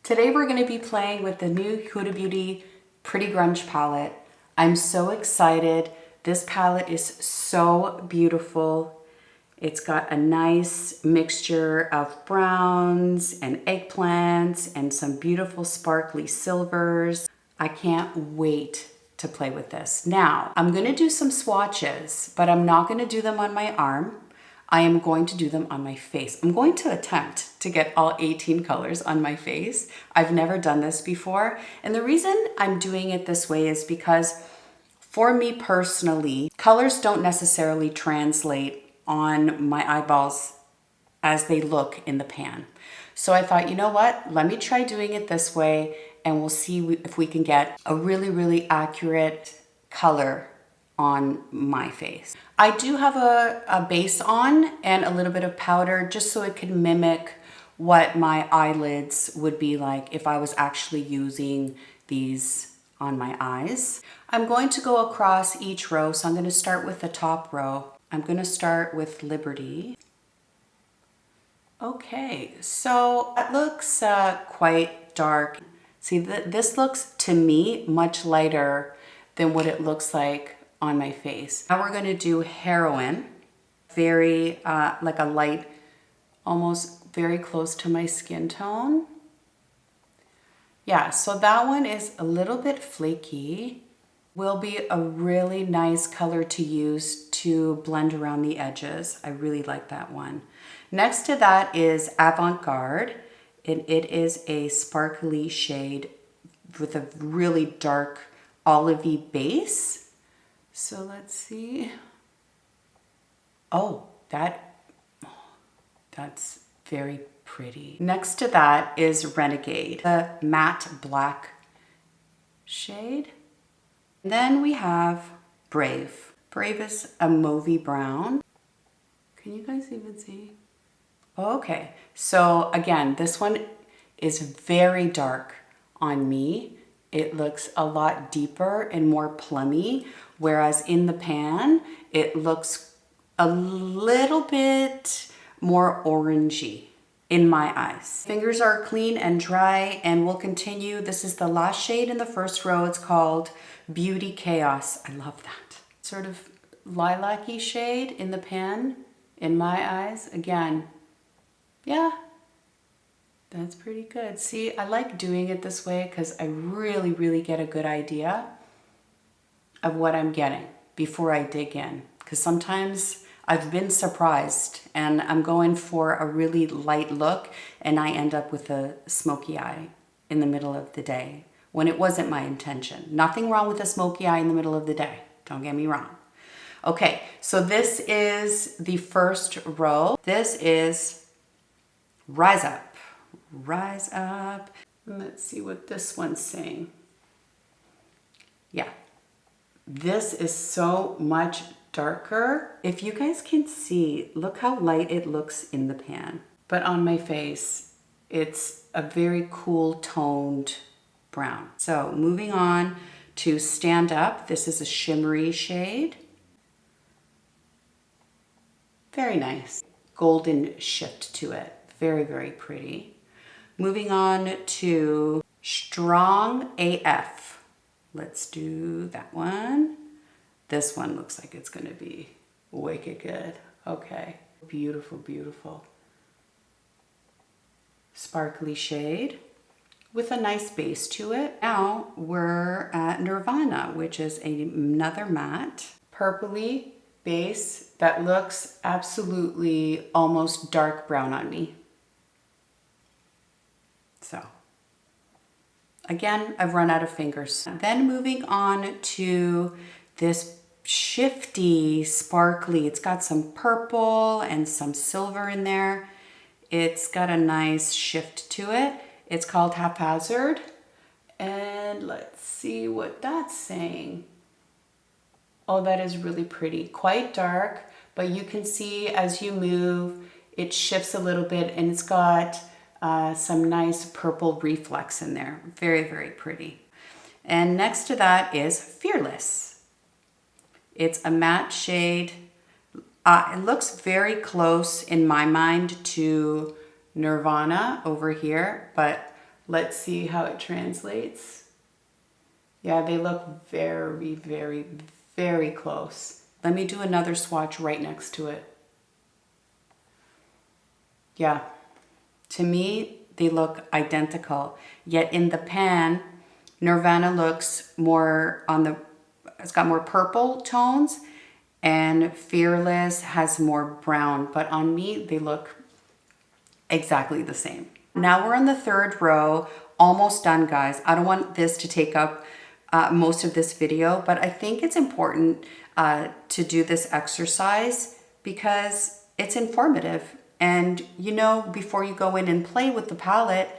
Today we're going to be playing with the new Huda Beauty Pretty Grunge palette. I'm so excited. This palette is so beautiful. It's got a nice mixture of browns and eggplants and some beautiful sparkly silvers. I can't wait to play with this. Now, I'm going to do some swatches, but I'm not going to do them on my arm. I am going to do them on my face. I'm going to attempt to get all 18 colors on my face. I've never done this before. And the reason I'm doing it this way is because for me personally, colors don't necessarily translate on my eyeballs as they look in the pan. So I thought, you know what? Let me try doing it this way and we'll see if we can get a really, really accurate color on my face. I do have a base on and a little bit of powder just so it can mimic what my eyelids would be like if I was actually using these on my eyes. I'm going to go across each row, so I'm going to start with the top row. I'm going to start with Liberty. Okay, so that looks quite dark. See, this looks to me much lighter than what it looks like on my face. Now we're going to do Heroin, very like a light, almost very close to my skin tone. Yeah, so that one is a little bit flaky. Will be a really nice color to use to blend around the edges. I really like that one. Next to that is Avant Garde, and it is a sparkly shade with a really dark olivey base. So let's see. Oh, that's very pretty. Next to that is Renegade, the matte black shade. Then we have Brave. Brave is a mauvey brown. Can you guys even see? Okay, so again, this one is very dark on me. It looks a lot deeper and more plummy, whereas in the pan, it looks a little bit more orangey in my eyes. Fingers are clean and dry, and we'll continue. This is the last shade in the first row. It's called Beauty Chaos. I love that. Sort of lilac-y shade in the pan, in my eyes. Again, yeah. That's pretty good. See, I like doing it this way because I really, really get a good idea of what I'm getting before I dig in. Because sometimes I've been surprised and I'm going for a really light look and I end up with a smoky eye in the middle of the day when it wasn't my intention. Nothing wrong with a smoky eye in the middle of the day. Don't get me wrong. Okay, so this is the first row. This is Rise Up. Rise Up. And let's see what this one's saying. Yeah, this is so much darker. If you guys can see, look how light it looks in the pan. But on my face, it's a very cool toned brown. So moving on to Stand Up. This is a shimmery shade. Very nice. Golden shift to it. Very, very pretty. Moving on to Strong AF. Let's do that one. This one looks like it's going to be wicked good. Okay. Beautiful, beautiful. Sparkly shade with a nice base to it. Now we're at Nirvana, which is another matte. Purpley base that looks absolutely almost dark brown on me. So, again, I've run out of fingers. Then moving on to this shifty, sparkly, it's got some purple and some silver in there. It's got a nice shift to it. It's called Haphazard. And let's see what that's saying. Oh, that is really pretty. Quite dark, but you can see as you move, it shifts a little bit and it's got some nice purple reflex in there. Very, very pretty. And next to that is Fearless. It's a matte shade. It looks very close in my mind to Nirvana over here, but Let's see how it translates. Yeah, they look very, very, very close. Let me do another swatch right next to it. Yeah, to me, they look identical. Yet in the pan, Nirvana looks more on the, it's got more purple tones, and Fearless has more brown. But on me, they look exactly the same. Now we're on the third row, almost done, guys. I don't want this to take up most of this video, but I think it's important to do this exercise because it's informative. And you know, before you go in and play with the palette,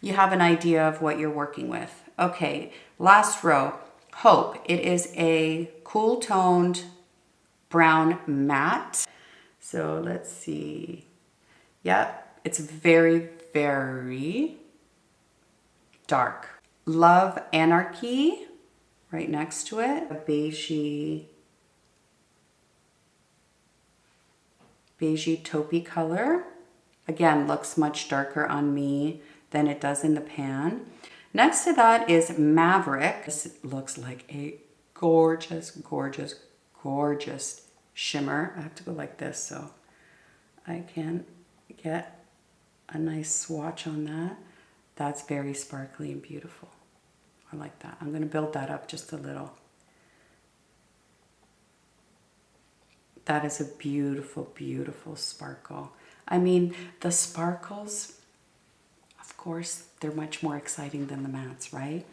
you have an idea of what you're working with. Okay, last row, Hope. It is a cool toned brown matte. So let's see. Yep, it's very, very dark. Love Anarchy, right next to it. A beigey taupey color. Again, looks much darker on me than it does in the pan. Next to that is Maverick. This looks like a gorgeous, gorgeous, gorgeous shimmer. I have to go like this so I can get a nice swatch on that. That's very sparkly and beautiful. I like that. I'm going to build that up just a little. That is a beautiful, beautiful sparkle. I mean, the sparkles, of course, they're much more exciting than the mattes, right?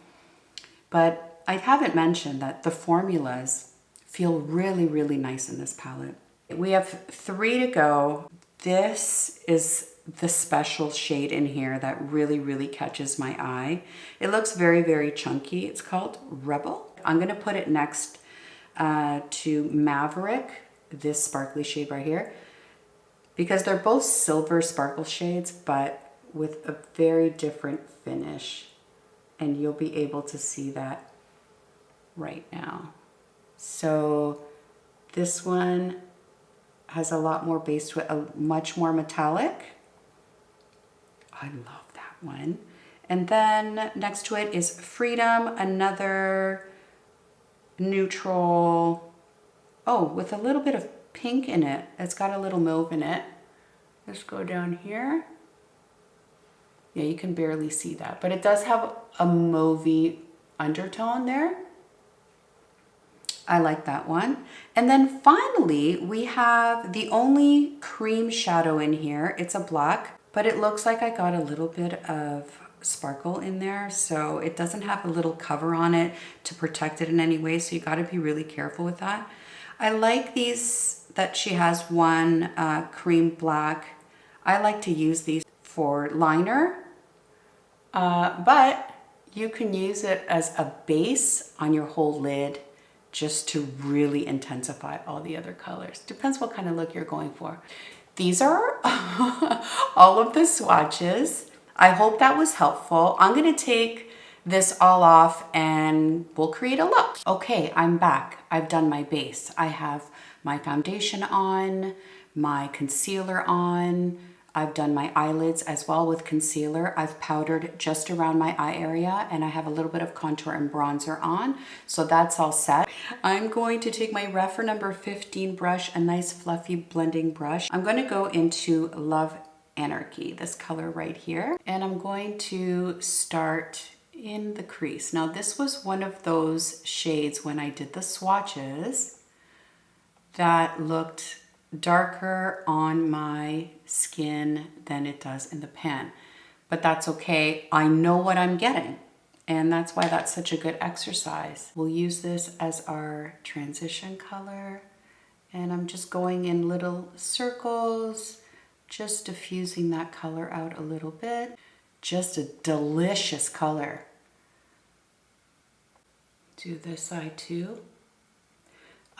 But I haven't mentioned that the formulas feel really, really nice in this palette. We have 3 to go. This is the special shade in here that really, really catches my eye. It looks very, very chunky. It's called Rebel. I'm going to put it next to Maverick, this sparkly shade right here, because they're both silver sparkle shades, but with a very different finish. And you'll be able to see that right now. So this one has a lot more base to it, a much more metallic. I love that one. And then next to it is Freedom, another neutral, oh, with a little bit of pink in it. It's got a little mauve in it. Let's go down here. Yeah, you can barely see that, but it does have a mauvey undertone there. I like that one. And then finally, we have the only cream shadow in here. It's a black, but it looks like I got a little bit of sparkle in there. So it doesn't have a little cover on it to protect it in any way. So you got to be really careful with that. I like these, that she has one cream black. I like to use these for liner, but you can use it as a base on your whole lid just to really intensify all the other colors. Depends what kind of look you're going for. These are all of the swatches. I hope that was helpful. I'm gonna take this all off and we'll create a look. Okay, I'm back. I've done my base. I have my foundation on, my concealer on. I've done my eyelids as well with concealer. I've powdered just around my eye area and I have a little bit of contour and bronzer on. So that's all set. I'm going to take my Refer number 15 brush, a nice fluffy blending brush. I'm going to go into Love Anarchy, this color right here. And I'm going to start in the crease. Now this was one of those shades when I did the swatches that looked darker on my skin than it does in the pan, but that's okay. I know what I'm getting, and that's why that's such a good exercise. We'll use this as our transition color, and I'm just going in little circles, just diffusing that color out a little bit. Just a delicious color. Do this side too.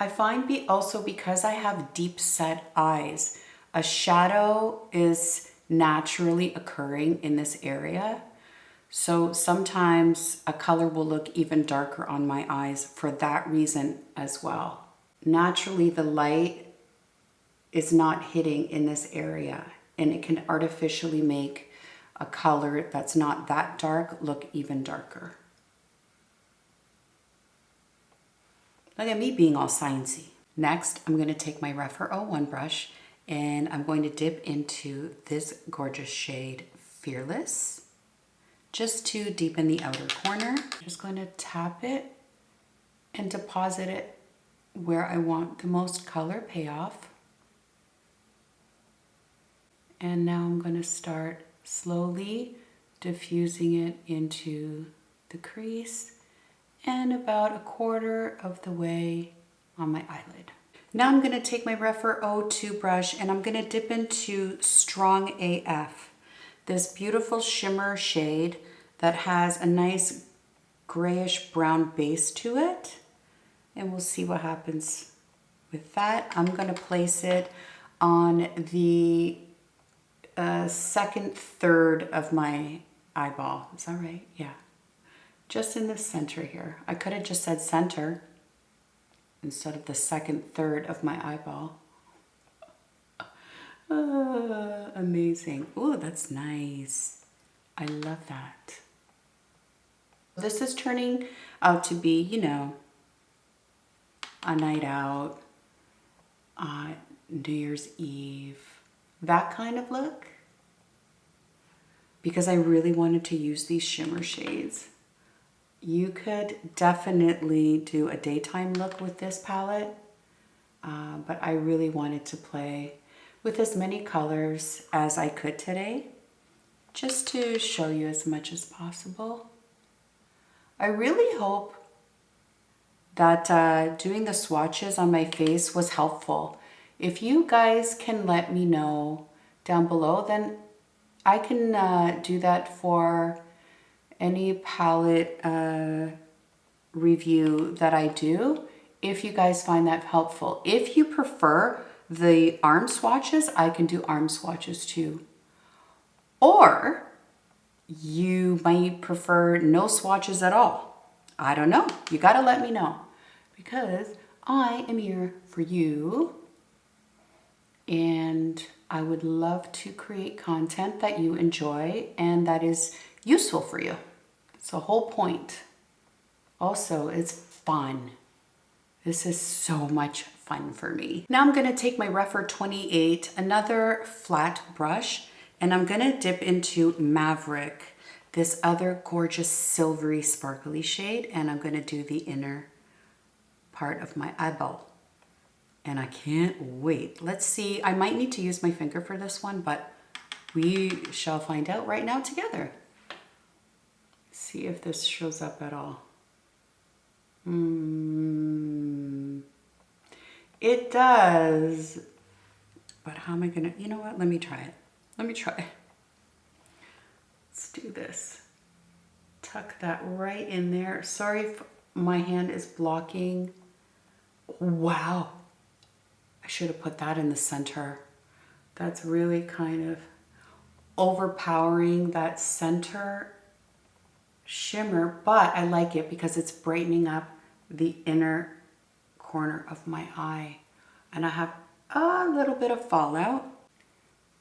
I find also because I have deep set eyes, a shadow is naturally occurring in this area. So sometimes a color will look even darker on my eyes for that reason as well. Naturally, the light is not hitting in this area and it can artificially make a color that's not that dark look even darker. Look at me being all sciencey. Next, I'm going to take my Rephr 01 brush and I'm going to dip into this gorgeous shade Fearless, just to deepen the outer corner. I'm just going to tap it and deposit it where I want the most color payoff. And now I'm going to start slowly diffusing it into the crease and about a quarter of the way on my eyelid. Now I'm going to take my Rephr 02 brush and I'm going to dip into Strong AF, this beautiful shimmer shade that has a nice grayish brown base to it. And we'll see what happens with that. I'm going to place it on the second third of my eyeball. Is that right? Yeah. Just in the center here. I could have just said center instead of the second third of my eyeball. Amazing. Oh, that's nice. I love that. This is turning out to be, you know, a night out, New Year's Eve, that kind of look. Because I really wanted to use these shimmer shades. You could definitely do a daytime look with this palette, but I really wanted to play with as many colors as I could today, just to show you as much as possible. I really hope that doing the swatches on my face was helpful. If you guys can let me know down below, then I can do that for any palette review that I do, if you guys find that helpful. If you prefer the arm swatches, I can do arm swatches too. Or you might prefer no swatches at all. I don't know. You gotta let me know, because I am here for you and I would love to create content that you enjoy and that is useful for you. It's the whole point. Also, it's fun. This is so much fun for me. Now I'm gonna take my Rephr 28, another flat brush, and I'm gonna dip into Maverick, this other gorgeous silvery sparkly shade, and I'm gonna do the inner part of my eyeball. And I can't wait. Let's see, I might need to use my finger for this one, but we shall find out right now together. See if this shows up at all. It does, but how am I gonna, you know what, let me try it. Let me try. Let's do this. Tuck that right in there. Sorry if my hand is blocking. Wow. I should have put that in the center. That's really kind of overpowering that center shimmer, but I like it because it's brightening up the inner corner of my eye. And I have a little bit of fallout.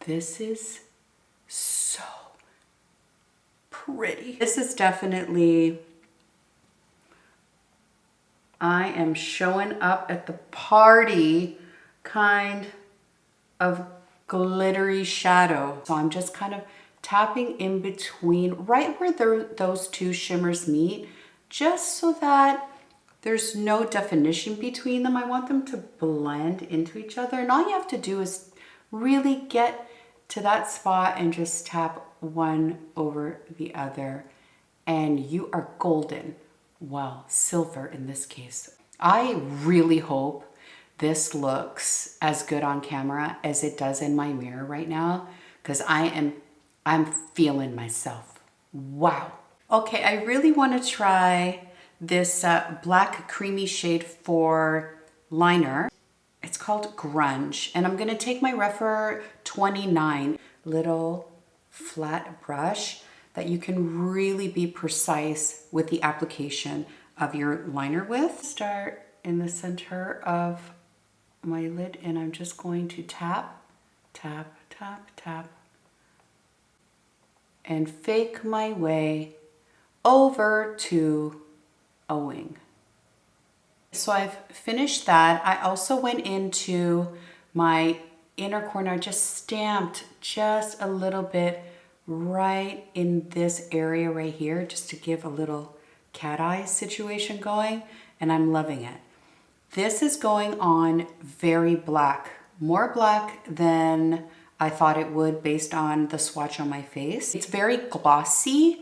This is so pretty. This is definitely, I am showing up at the party kind of glittery shadow. So I'm just kind of tapping in between, right where those two shimmers meet, just so that there's no definition between them. I want them to blend into each other. And all you have to do is really get to that spot and just tap one over the other. And you are golden. Well, silver in this case. I really hope this looks as good on camera as it does in my mirror right now, because I'm feeling myself. Wow. Okay, I really want to try this black creamy shade for liner. It's called Grunge, and I'm going to take my Rephr 29 little flat brush that you can really be precise with the application of your liner with. Start in the center of my lid, and I'm just going to tap, tap, tap, tap, and fake my way over to a wing. So I've finished that. I also went into my inner corner. I just stamped just a little bit right in this area right here, just to give a little cat eye situation going, and I'm loving it. This is going on very black, more black than I thought it would based on the swatch on my face. It's very glossy,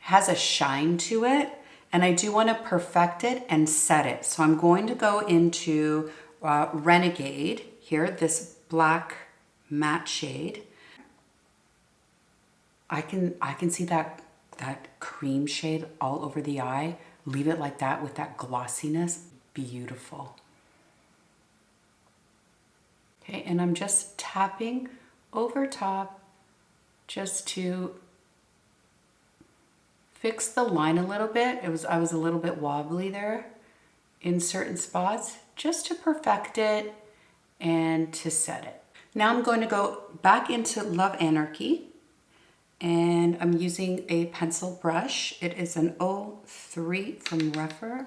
has a shine to it, and I do want to perfect it and set it. So I'm going to go into Renegade here, this black matte shade. I can see that cream shade all over the eye. Leave it like that with that glossiness. Beautiful. Okay, and I'm just tapping over top just to fix the line a little bit. I was a little bit wobbly there in certain spots, just to perfect it and to set it. Now I'm going to go back into Love Anarchy, and I'm using a pencil brush. It is an 03 from Refer,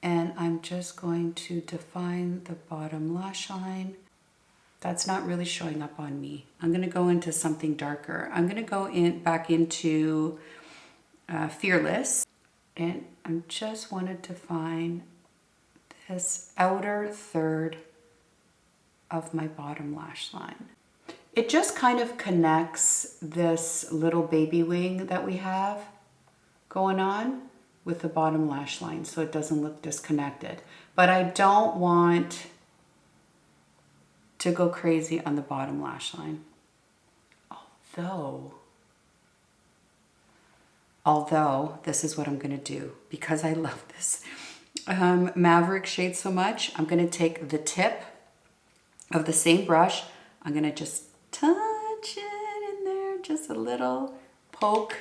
and I'm just going to define the bottom lash line. That's not really showing up on me. I'm going to go into something darker. I'm going to go back into Fearless, and I just want to define this outer third of my bottom lash line. It just kind of connects this little baby wing that we have going on with the bottom lash line, so it doesn't look disconnected. But I don't want to go crazy on the bottom lash line. Although this is what I'm gonna do, because I love this Maverick shade so much. I'm gonna take the tip of the same brush. I'm gonna just touch it in there, just a little poke.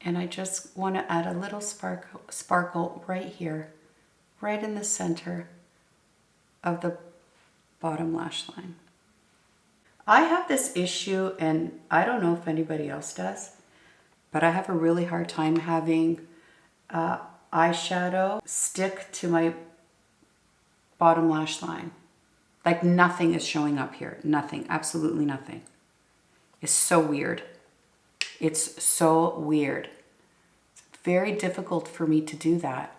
And I just wanna add a little sparkle right here, right in the center of the bottom lash line. I have this issue, and I don't know if anybody else does, but I have a really hard time having eyeshadow stick to my bottom lash line. Like nothing is showing up here. Nothing, absolutely nothing. It's so weird. It's so weird. It's very difficult for me to do that.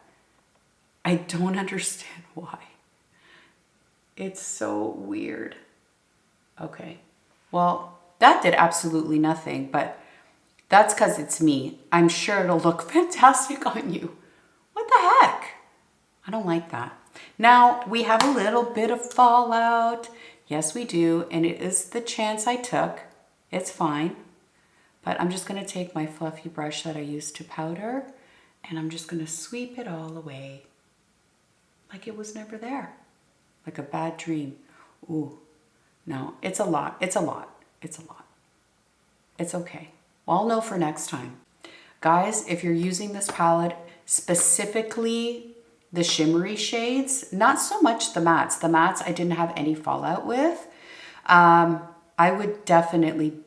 I don't understand why. It's so weird. Okay, well, that did absolutely nothing, but that's because it's me. I'm sure it'll look fantastic on you. What the heck? I don't like that. Now, we have a little bit of fallout. Yes, we do, and it is the chance I took. It's fine. But I'm just going to take my fluffy brush that I used to powder, and I'm just going to sweep it all away like it was never there. Like a bad dream. Ooh, no, it's a lot. It's a lot. It's a lot. It's okay. I'll know for next time. Guys, if you're using this palette, specifically the shimmery shades, not so much the mattes. The mattes I didn't have any fallout with. I would definitely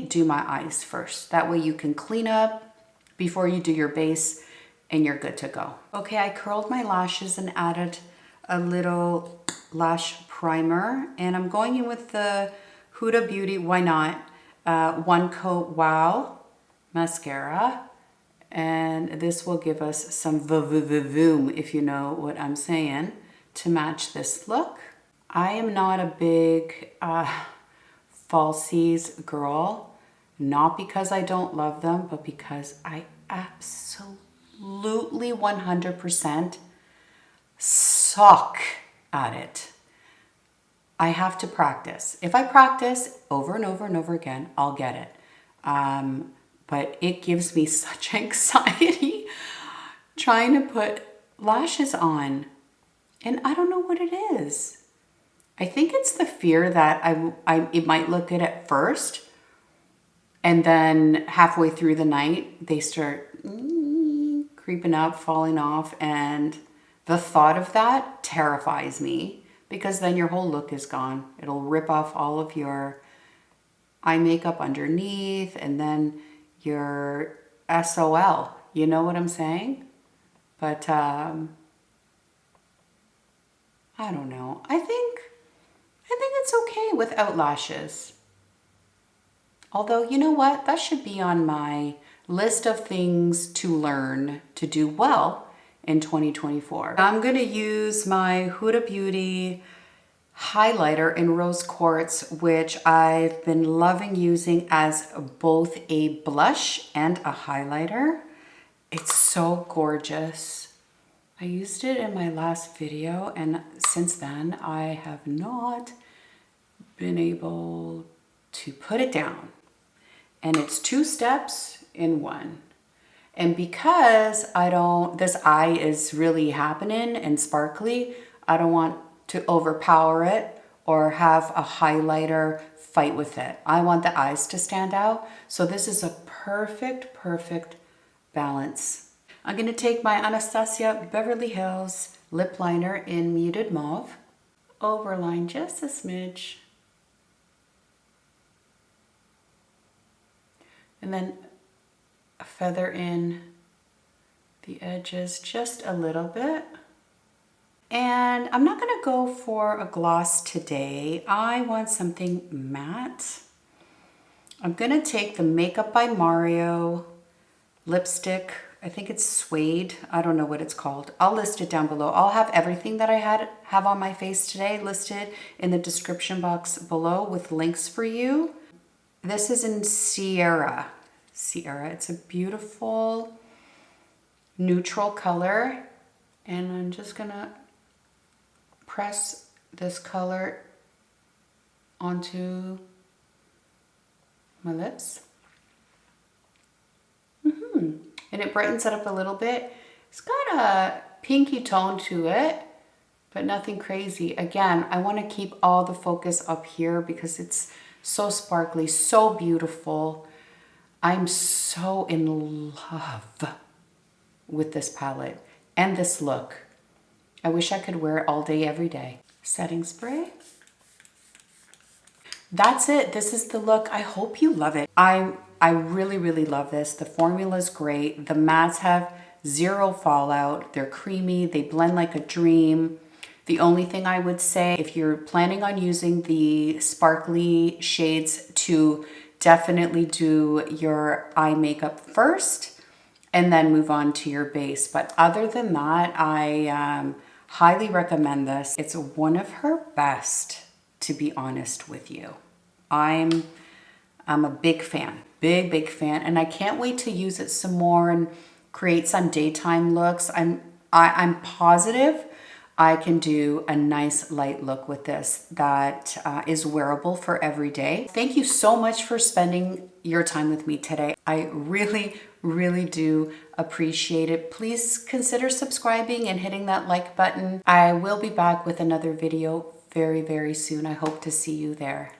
do my eyes first. That way you can clean up before you do your base and you're good to go. Okay, I curled my lashes and added a little lash primer, and I'm going in with the Huda Beauty, why not, One Coat Wow mascara, and this will give us some voom, if you know what I'm saying, to match this look. I am not a big falsies girl, not because I don't love them, but because I absolutely 100% suck at it. I have to practice. If I practice over and over and over again, I'll get it. But it gives me such anxiety trying to put lashes on. And I don't know what it is. I think it's the fear that it might look good at first, and then halfway through the night, they start creeping up, falling off, and the thought of that terrifies me, because then your whole look is gone. It'll rip off all of your eye makeup underneath, and then your SOL. You know what I'm saying? But I don't know. I think it's okay without lashes. Although, you know what? That should be on my list of things to learn to do well in 2024. I'm going to use my Huda Beauty highlighter in rose quartz, which I've been loving using as both a blush and a highlighter. It's so gorgeous. I used it in my last video, and since then I have not been able to put it down. And it's 2 steps in one. And because this eye is really happening and sparkly, I don't want to overpower it or have a highlighter fight with it. I want the eyes to stand out. So this is a perfect balance. I'm going to take my Anastasia Beverly Hills lip liner in muted mauve, overline just a smidge, and then feather in the edges just a little bit. And I'm not going to go for a gloss today. I want something matte. I'm going to take the Makeup by Mario lipstick. I think it's suede. I don't know what it's called. I'll list it down below. I'll have everything that I have on my face today listed in the description box below with links for you. This is in Sierra. It's a beautiful neutral color. And I'm just gonna press this color onto my lips. And it brightens it up a little bit. It's got a pinky tone to it, but nothing crazy. Again, I want to keep all the focus up here because it's so sparkly, so beautiful. I'm so in love with this palette and this look. I wish I could wear it all day, every day. Setting spray. That's it. This is the look. I hope you love it. I really love this. The formula is great. The mattes have zero fallout. They're creamy. They blend like a dream. The only thing I would say, if you're planning on using the sparkly shades, to definitely do your eye makeup first and then move on to your base. But other than that, I highly recommend this. It's one of her best, to be honest with you. I'm a big fan, big fan, and I can't wait to use it some more and create some daytime looks. I'm positive I can do a nice light look with this that is wearable for every day. Thank you so much for spending your time with me today. I really do appreciate it. Please consider subscribing and hitting that like button. I will be back with another video very soon. I hope to see you there.